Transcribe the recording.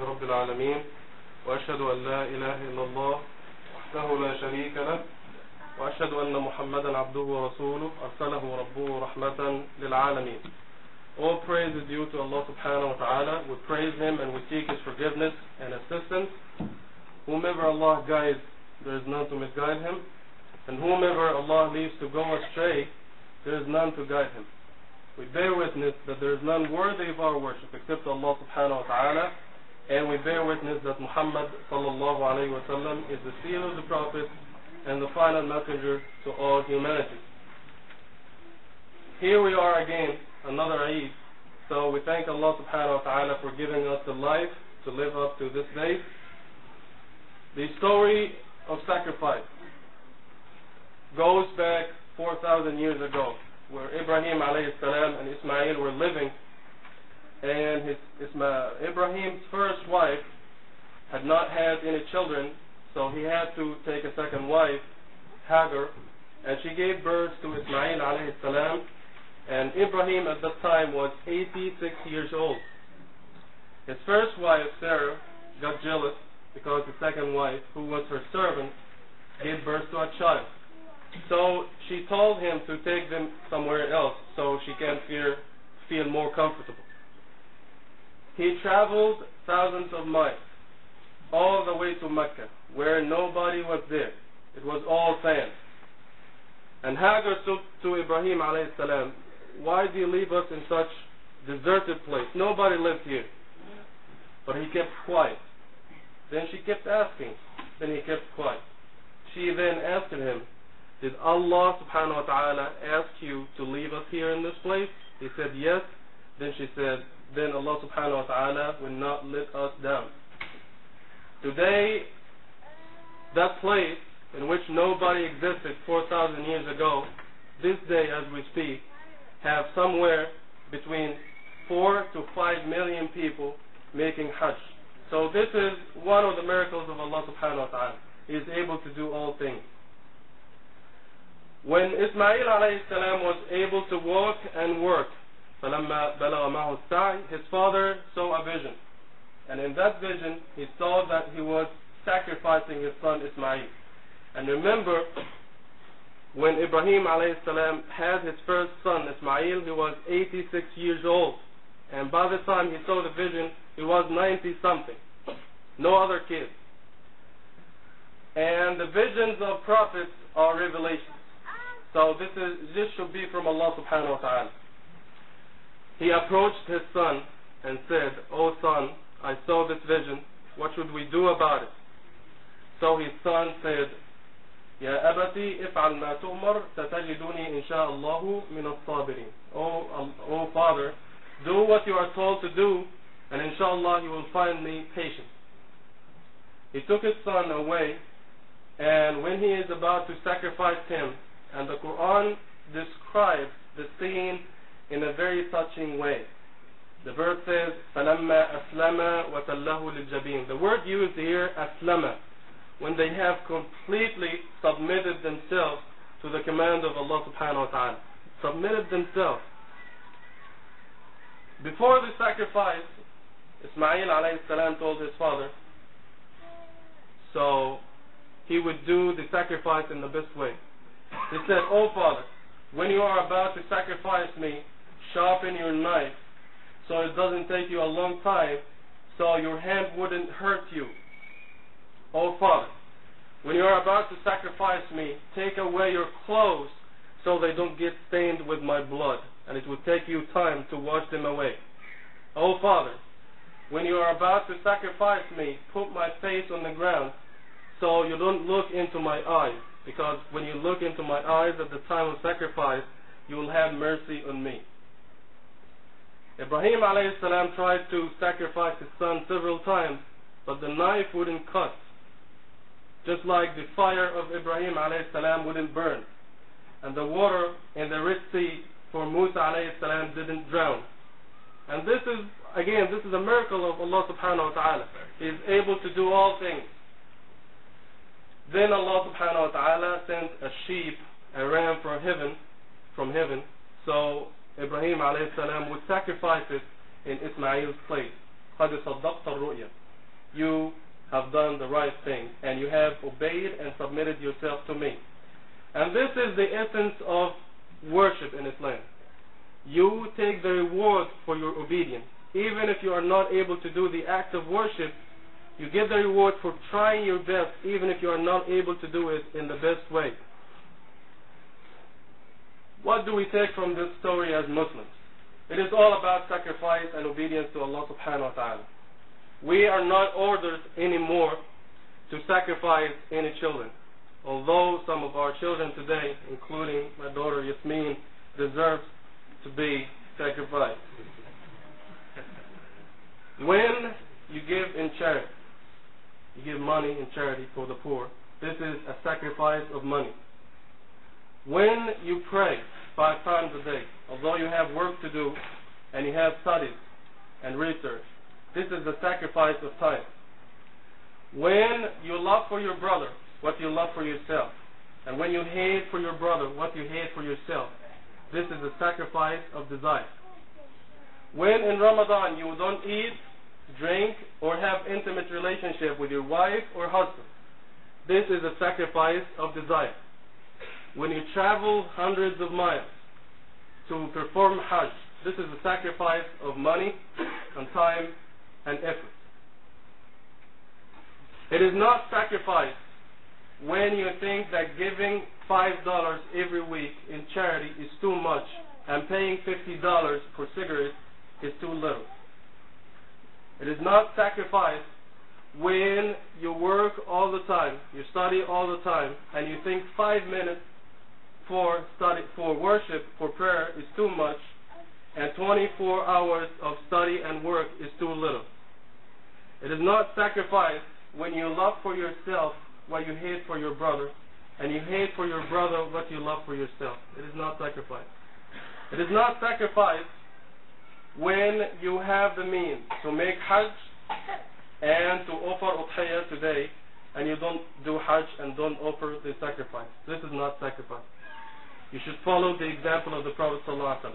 رب العالمين وأشهد أن لا إله إلا الله وحده لا شريك له وأشهد أن محمدا عبده ورسوله أرسله ربه رحمة للعالمين. All praise is due to Allah subhanahu wa ta'ala. We praise Him and we seek His forgiveness and assistance. Whomever Allah guides, there is none to misguide him. And whomever Allah leaves to go astray, there is none to guide him. We bear witness that there is none worthy of our worship except Allah subhanahu wa ta'ala. And we bear witness that Muhammad sallallahu alayhi wa sallam is the seal of the Prophet and the final messenger to all humanity. Here we are again, another Eid. So we thank Allah subhanahu wa ta'ala for giving us the life to live up to this day. The story of sacrifice goes back 4,000 years ago, where Ibrahim alayhi salam and Ismail were living, and Ibrahim's first wife had not had any children, so he had to take a second wife, Hagar, and she gave birth to Ismail alayhi salam, and Ibrahim at that time was 86 years old. His first wife, Sarah, got jealous because the second wife, who was her servant, gave birth to a child. So she told him to take them somewhere else so she can feel more comfortable. He traveled thousands of miles all the way to Mecca, where nobody was there. It was all sand. And Hagar said to Ibrahim alayhi salam, "Why do you leave us in such deserted place? Nobody lives here." But he kept quiet. Then she kept asking. Then he kept quiet. She then asked him, "Did Allah subhanahu wa ta'ala ask you to leave us here in this place?" He said, "Yes." Then she said, "Then Allah subhanahu wa ta'ala will not let us down." Today, that place in which nobody existed 4,000 years ago, this day as we speak, have somewhere between 4 to 5 million people making Hajj. So this is one of the miracles of Allah subhanahu wa ta'ala. He is able to do all things. When Ismail alayhi salam was able to walk and work, فَلَمَّا بَلَغَ مَعَهُ السَّعْيُ, his father saw a vision. And in that vision, he saw that he was sacrificing his son Ismail. And remember, when Ibrahim alayhi salam had his first son Ismail, he was 86 years old. And by the time he saw the vision, he was 90 something. No other kids. And the visions of prophets are revelations. So this should be from Allah subhanahu wa ta'ala. He approached his son and said, "O son, I saw this vision. What should we do about it?" So his son said, "Ya abati if'al ma tu'mar satajiduni insha'Allahu min as-sabirin." O father, do what you are told to do, and inshallah you will find me patient. He took his son away, and when he is about to sacrifice him, and the Quran describes the scene in a very touching way. The verse says, فَلَمَّا أَسْلَمَا وَتَلَّهُ لِلْجَبِينِ. The word used here, أَسْلَمَ, when they have completely submitted themselves to the command of Allah subhanahu wa ta'ala. Submitted themselves. Before the sacrifice, Ismail alayhi salam told his father, so he would do the sacrifice in the best way. He said, "O father, when you are about to sacrifice me, sharpen your knife so it doesn't take you a long time, so your hand wouldn't hurt you. O father, when you are about to sacrifice me, take away your clothes so they don't get stained with my blood, and it would take you time to wash them away. O father, when you are about to sacrifice me, put my face on the ground so you don't look into my eyes, because when you look into my eyes at the time of sacrifice, you will have mercy on me." Ibrahim alayhi salam tried to sacrifice his son several times, but the knife wouldn't cut. Just like the fire of Ibrahim alayhi salam wouldn't burn. And the water in the Red Sea for Musa alayhi salam didn't drown. And this is a miracle of Allah subhanahu wa ta'ala. He is able to do all things. Then Allah subhanahu wa ta'ala sent a sheep, a ram from heaven, so Ibrahim alayhi salam would sacrifice it in Ismail's place. قَدْ صَدَّقْتَ الرُّؤْيَا. you have done the right thing and you have obeyed and submitted yourself to me. And this is the essence of worship in Islam. You take the reward for your obedience. Even if you are not able to do the act of worship, you get the reward for trying your best, even if you are not able to do it in the best way. What do we take from this story as Muslims? It is all about sacrifice and obedience to Allah subhanahu wa ta'ala. We are not ordered anymore to sacrifice any children. Although some of our children today, including my daughter Yasmin, deserve to be sacrificed. When you give in charity, you give money in charity for the poor, this is a sacrifice of money. When you pray 5 times a day, although you have work to do and you have studies and research, this is a sacrifice of time. When you love for your brother what you love for yourself, and when you hate for your brother what you hate for yourself, this is a sacrifice of desire. When in Ramadan you don't eat, drink, or have intimate relationship with your wife or husband, this is a sacrifice of desire. When you travel hundreds of miles to perform Hajj, this is a sacrifice of money and time and effort. It is not sacrifice when you think that giving $5 every week in charity is too much and paying $50 for cigarettes is too little. It is not sacrifice when you work all the time, you study all the time, and you think 5 minutes for study, for worship, for prayer is too much, and 24 hours of study and work is too little. It is not sacrifice when you love for yourself what you hate for your brother, and you hate for your brother what you love for yourself. It is not sacrifice. It is not sacrifice when you have the means to make Hajj and to offer Udhiyah today, and you don't do Hajj and don't offer the sacrifice. This is not sacrifice. You should follow the example of the Prophet ﷺ.